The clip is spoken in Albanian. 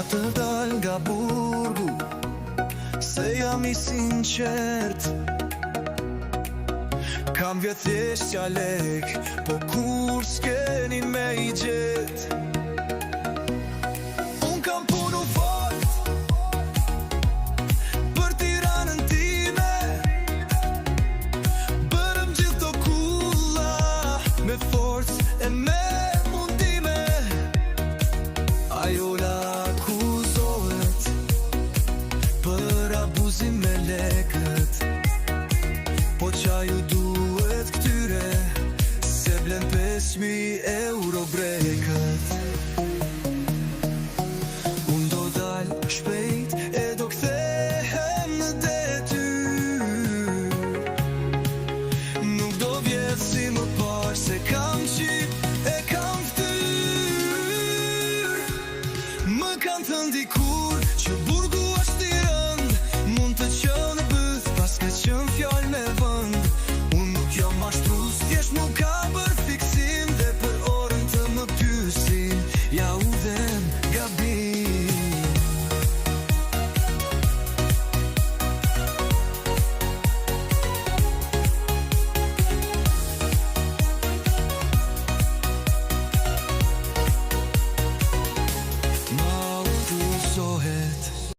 të dal nga burgu, se jam I sinqert. Kam vjet thjesht ja lek, po kur s'keni me I gjet. Unë kam punu fort për Tiranën time, bërëm gjithë to kulla me forcë e me mundime. Ajo la akuzohet për abuzim me lekët, po qa ju duhet këtyre, se blen 5.000 euro brekët. Unë do dal shpejt e do kthehem në detyr. Nuk do vjetë si më parë, se kam qip e kam ftyr. Më kanë thënë diku